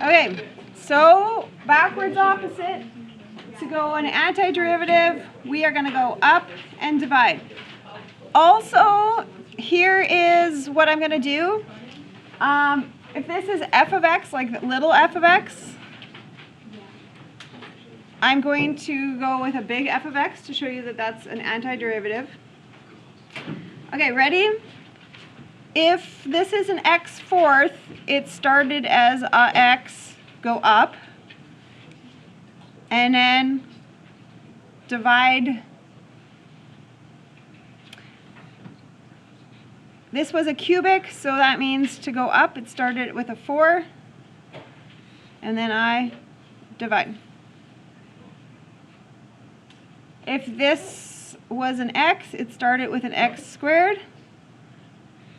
Okay, so backwards opposite. To go an antiderivative, we are going to go up and divide. Also, here is what I'm going to do. If this is f of x, like little f of x, I'm going to go with a big f of x to show you that that's an antiderivative. Okay, ready? If this is an x fourth, it started as a x, go up, and then divide. This was a cubic, so that means to go up, it started with a 4, and then I divide. If this was an x, it started with an x squared,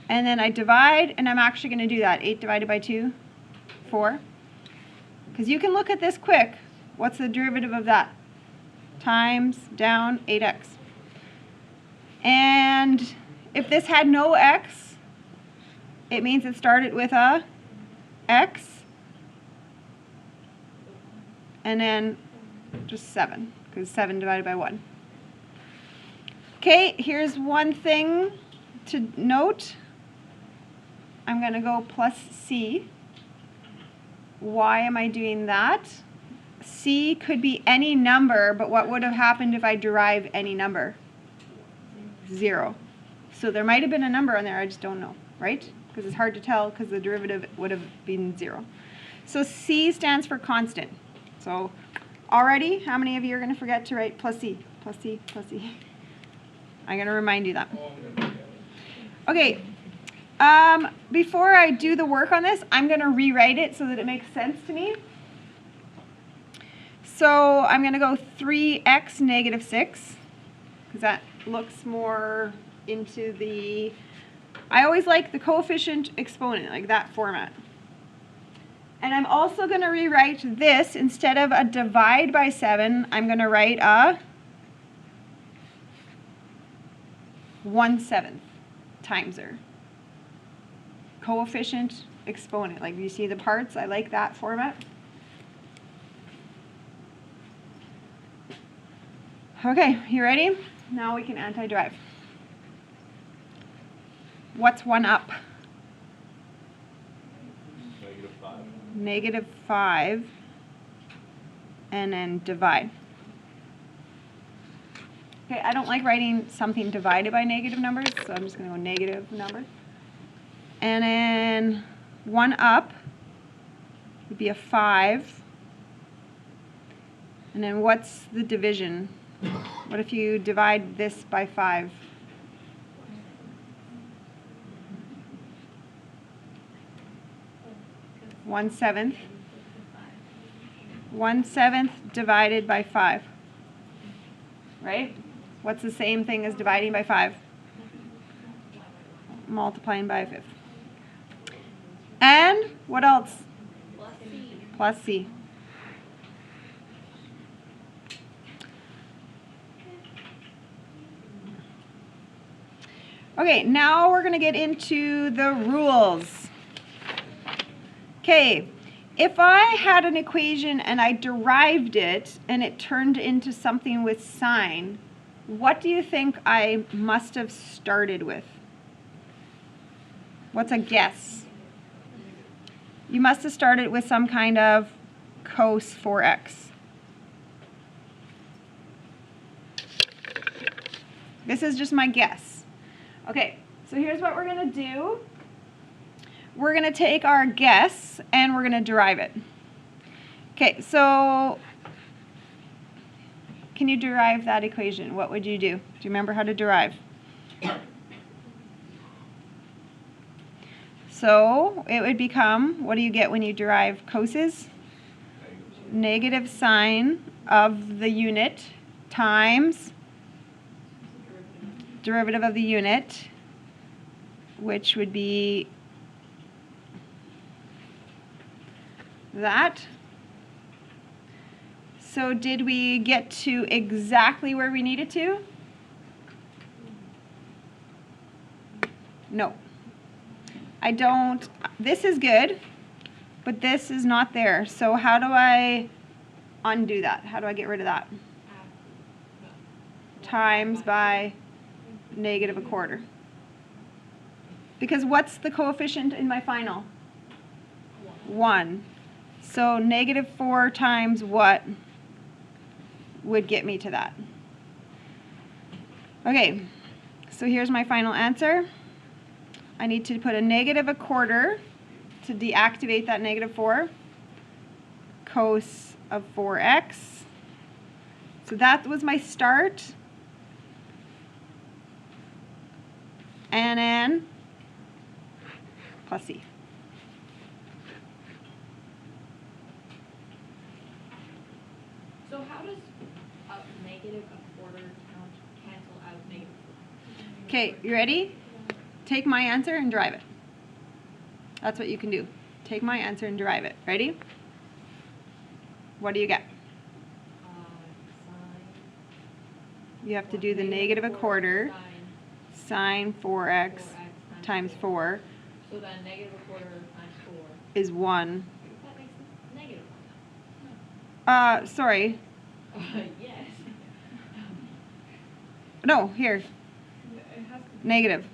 and then I divide, and I'm actually going to do that. 8 divided by 2, 4. Because you can look at this quick. What's the derivative of that? Times down 8x. And if this had no x, it means it started with a x, and then just 7, because 7 divided by 1. Okay, here's one thing to note. I'm going to go plus c. Why am I doing that? C could be any number, but what would have happened if I derive any number? 0. So there might have been a number on there, I just don't know, right? Because it's hard to tell because the derivative would have been 0. So C stands for constant. So already, how many of you are going to forget to write plus C, plus C, plus C? I'm going to remind you that. Okay, before I do the work on this, I'm going to rewrite it so that it makes sense to me. So I'm going to go 3x negative 6, because that looks more into the, I always like the coefficient exponent, like that format. And I'm also going to rewrite this, instead of a divide by 7, I'm going to write a 1/7 timeser. Coefficient exponent, like you see the parts, I like that format. Okay, you ready? Now we can antiderive. What's 1 up? -5. -5. And then divide. Okay, I don't like writing something divided by negative numbers, so I'm just going to go negative number. And then 1 up would be a 5. And then what's the division? What if you divide this by 5? One-seventh. 1/7 divided by 5. Right? What's the same thing as dividing by 5? Multiplying by a 5th. And what else? Plus C. Okay, now we're going to get into the rules. Okay, if I had an equation and I derived it and it turned into something with sign, what do you think I must have started with? What's a guess? You must have started with some kind of cos 4x. This is just my guess. Okay, so here's what we're going to do. We're going to take our guess and we're going to derive it. Okay, so can you derive that equation? What would you do? Do you remember how to derive? So it would become, what do you get when you derive coses? Negative sign of the unit times derivative of the unit, which would be that. So did we get to exactly where we needed to? No. I don't. This is good. but this is not there. So how do I undo that? How do I get rid of that? Times by negative a quarter. Because what's the coefficient in my final? 1. So negative 4 times what would get me to that? Okay, so here's my final answer. I need to put a negative a quarter to deactivate that negative 4. Cos of 4x. So that was my start. NN plus C. So how does a negative a quarter cancel out negative 4? Okay, you ready? Take my answer and derive it. That's what you can do. Take my answer and derive it. Ready? What do you get? You have to do the negative a quarter sine 4x times 4 So then negative a quarter times 4 is 1. that makes negative 1. Sorry. Yes. No, here. It has to be Negative. negative.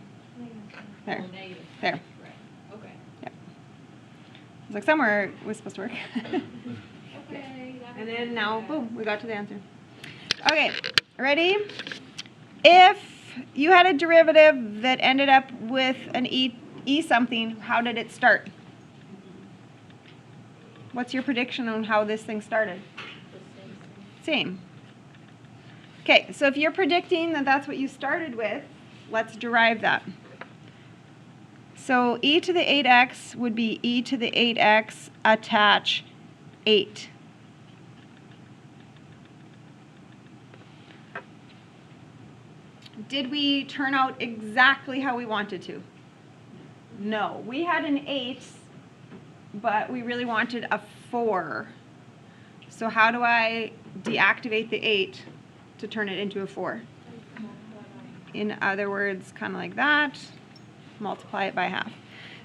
There. Oh, negative. There. Right. Okay. Yep. It's like somewhere it was supposed to work. Okay. And then now, boom, we got to the answer. Okay, ready? If you had a derivative that ended up with an e something, how did it start? What's your prediction on how this thing started? Same. Okay, so if you're predicting that that's what you started with, let's derive that. So e to the 8x would be e to the 8x attach 8. Did we turn out exactly how we wanted to? No. We had an 8, but we really wanted a 4. So how do I deactivate the 8 to turn it into a 4? In other words, kind of like that. Multiply it by half.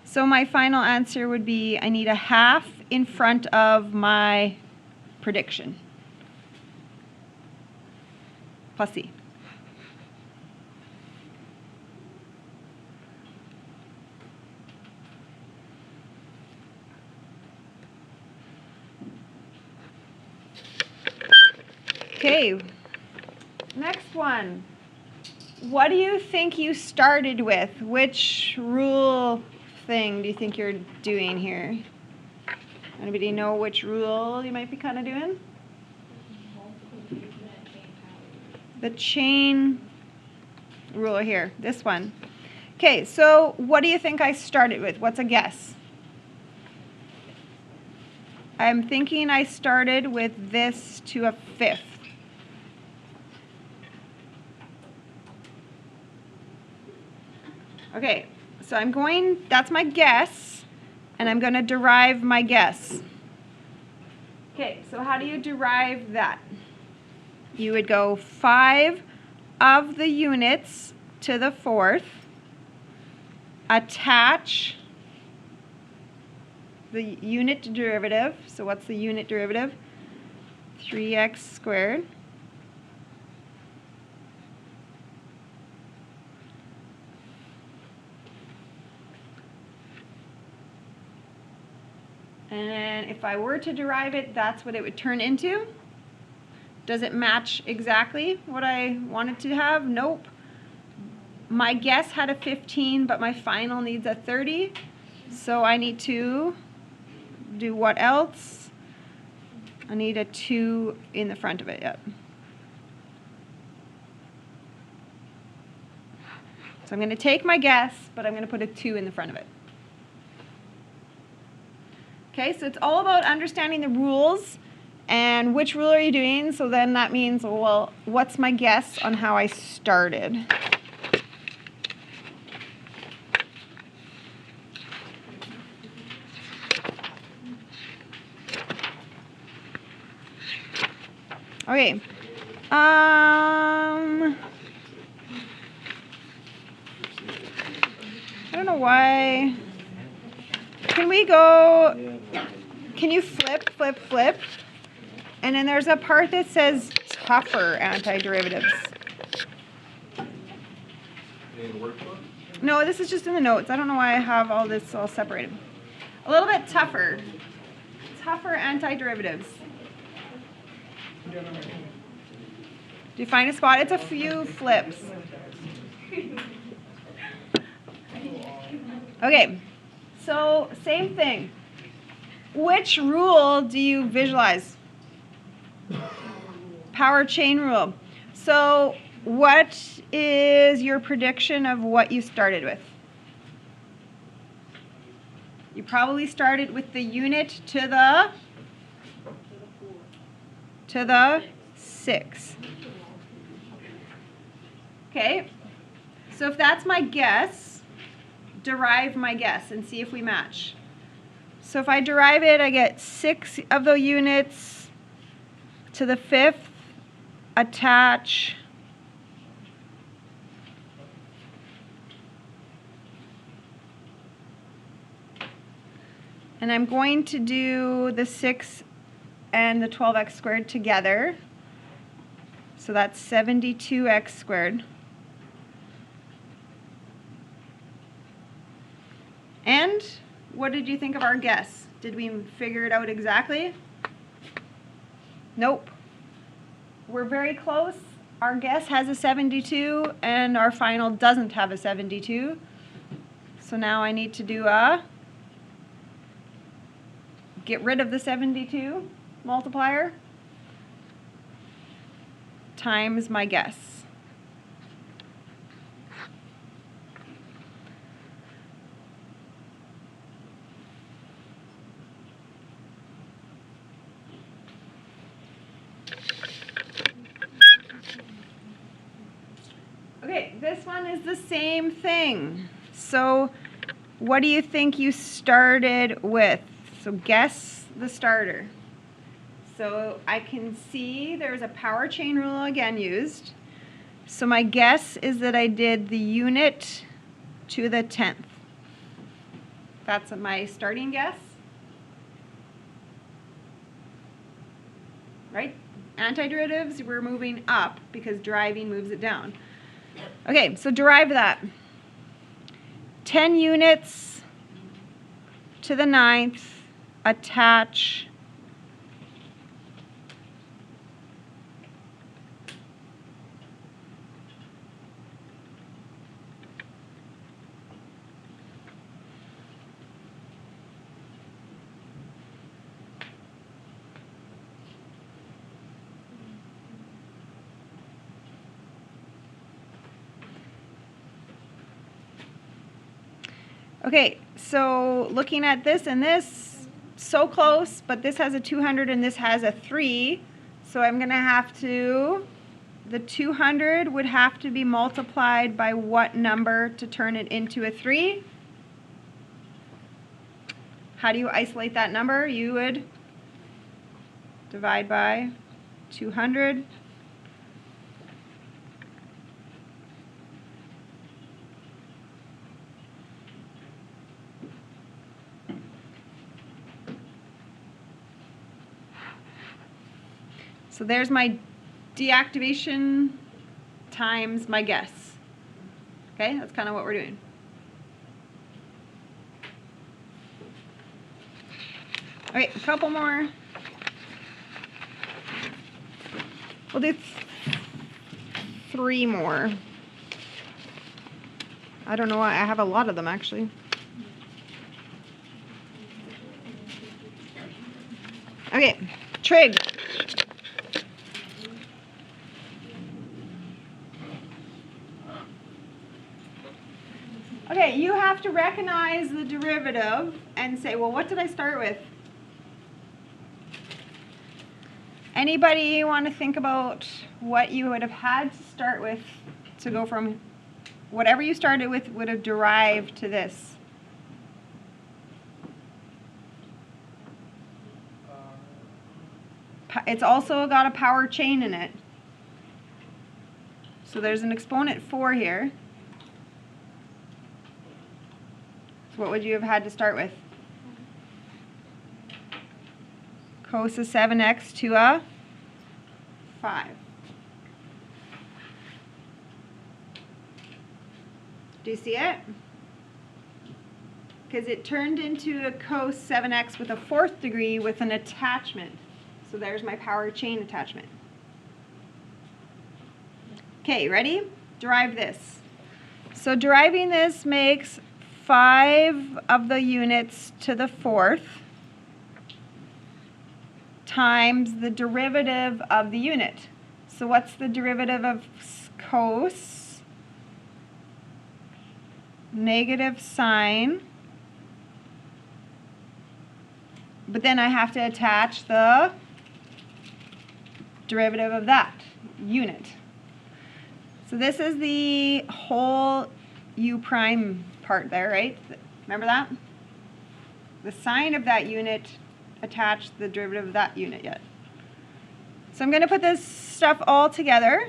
So my final answer would be I need a half in front of my prediction. Plus C. Okay, next one. What do you think you started with? Which rule thing do you think you're doing here? Anybody know which rule you might be kind of doing? The chain rule here, this one. Okay, so what do you think I started with? What's a guess? I'm thinking I started with this to a 5th. Okay, so I'm going, that's my guess, and I'm going to derive my guess. Okay, so how do you derive that? You would go 5 of the units to the 4th, attach the unit derivative. So what's the unit derivative? 3x squared. And if I were to derive it, that's what it would turn into. Does it match exactly what I wanted to have? Nope. My guess had a 15, but my final needs a 30. So I need to do what else? I need a 2 in the front of it yet. So I'm going to take my guess, but I'm going to put a 2 in the front of it. Okay, so it's all about understanding the rules and which rule are you doing. So then that means, well, what's my guess on how I started? Okay. I don't know why. Can we go can you flip, flip, flip? And then there's a part that says tougher antiderivatives. In the workbook? No, this is just in the notes. I don't know why I have all this all separated. A little bit tougher. Tougher antiderivatives. Do you find a spot? It's a few flips. Okay, so same thing. Which rule do you visualize? Power chain rule. So what is your prediction of what you started with? You probably started with the unit to the 6. Okay, so if that's my guess, derive my guess and see if we match. So if I derive it, I get 6 of the units to the 5th, attach and I'm going to do the 6 and the 12x squared together. So that's 72x squared. And what did you think of our guess? Did we figure it out exactly? Nope. We're very close. Our guess has a 72 and our final doesn't have a 72. So now I need to do a get rid of the 72 multiplier times my guess. Okay, this one is the same thing. So what do you think you started with? So guess the starter. So I can see there's a power chain rule again used. So my guess is that I did the unit to the 10th. That's my starting guess. Right? Antiderivatives, we're moving up because deriving moves it down. Okay, so derive that. 10 units to the 9th, attach Okay, so looking at this and this, so close, but this has a 200 and this has a 3. So I'm going to have to, the 200 would have to be multiplied by what number to turn it into a 3? How do you isolate that number? You would divide by 200. So there's my deactivation times my guess. Okay, that's kind of what we're doing. All right, a couple more. We'll do 3 more. I don't know why, I have a lot of them actually. Okay, trig. Okay, you have to recognize the derivative and say, well, what did I start with? Anybody want to think about what you would have had to start with to go from whatever you started with would have derived to this? It's also got a power chain in it. So there's an exponent 4 here. So what would you have had to start with? cos of 7x to a 5. Do you see it? Because it turned into a cos 7x with a 4th degree with an attachment. So there's my power chain attachment. Okay, ready? Derive this. So deriving this makes 5 of the units to the 4th times the derivative of the unit. So what's the derivative of cos? Negative sine. But then I have to attach the derivative of that unit. So this is the whole u prime part there, right? Remember that? The sine of that unit attached the derivative of that unit yet. So I'm going to put this stuff all together.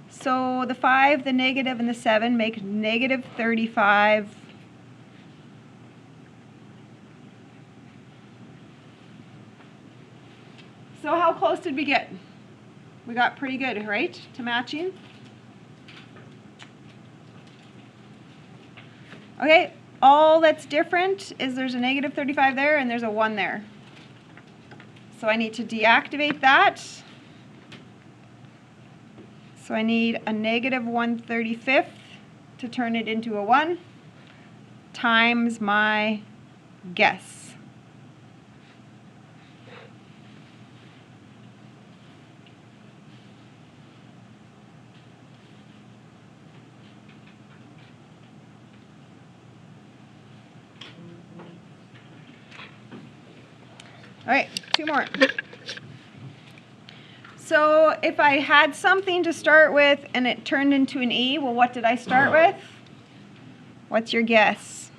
So the 5, the negative, and the 7 make negative 35. So how close did we get? We got pretty good, right, to matching? Okay, all that's different is there's a negative 35 there and there's a 1 there. So I need to deactivate that. So I need a negative 1/35 to turn it into a 1 times my guess. All right, 2 more. So if I had something to start with and it turned into an E, well, what did I start with? What's your guess?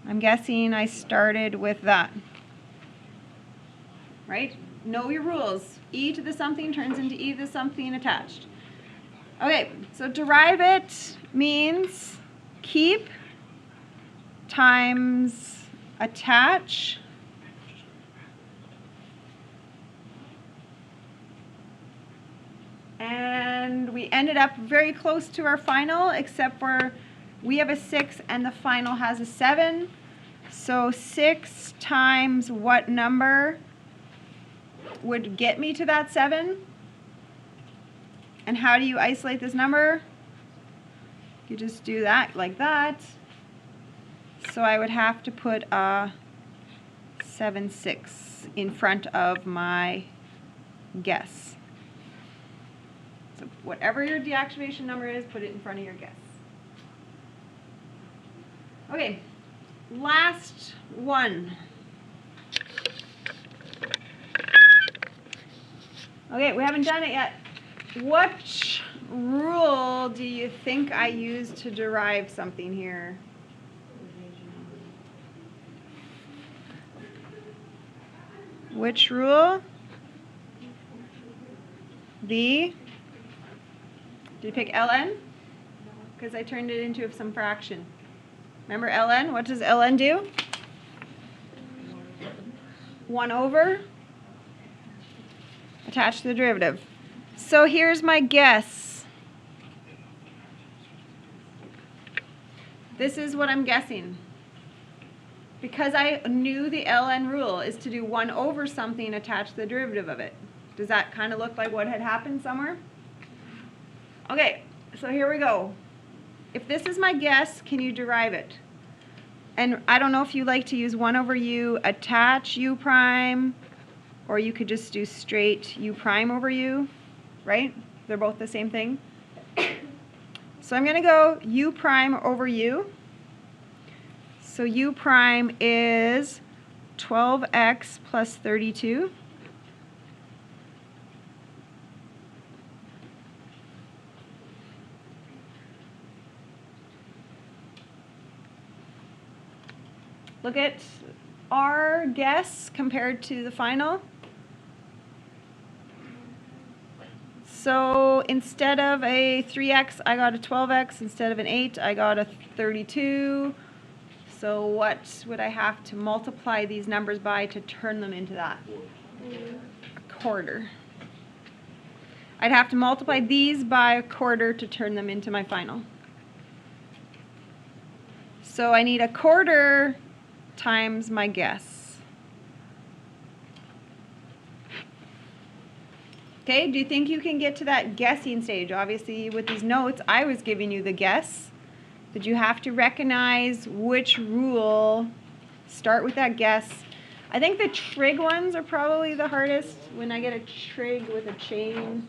I'm guessing I started with that. Right? Know your rules. E to the something turns into E to the something attached. Okay, so derive it means keep times attach and we ended up very close to our final, except for we have a 6 and the final has a 7. So 6 times what number would get me to that 7? And how do you isolate this number? You just do that like that. So I would have to put a 7, 6 in front of my guess. So whatever your deactivation number is, put it in front of your guess. Okay, last one. Okay, we haven't done it yet. What rule do you think I used to derive something here? Which rule? Did you pick ln? Because I turned it into some fraction. Remember ln? What does ln do? 1 over. Attach the derivative. So here's my guess. This is what I'm guessing. Because I knew the ln rule is to do 1 over something, attach the derivative of it. Does that kind of look like what had happened somewhere? Okay, so here we go. If this is my guess, can you derive it? And I don't know if you like to use 1 over u, attach u prime, or you could just do straight u prime over u, right? They're both the same thing. So I'm going to go u prime over u. So u prime is 12x plus 32. Look at our guess compared to the final. So instead of a 3x, I got a 12x. Instead of an 8, I got a 32. So what would I have to multiply these numbers by to turn them into that? A quarter. I'd have to multiply these by a quarter to turn them into my final. So I need a quarter times my guess. Okay, do you think you can get to that guessing stage? Obviously, with these notes, I was giving you the guess. But you have to recognize which rule, start with that guess. I think the trig ones are probably the hardest. When I get a trig with a chain,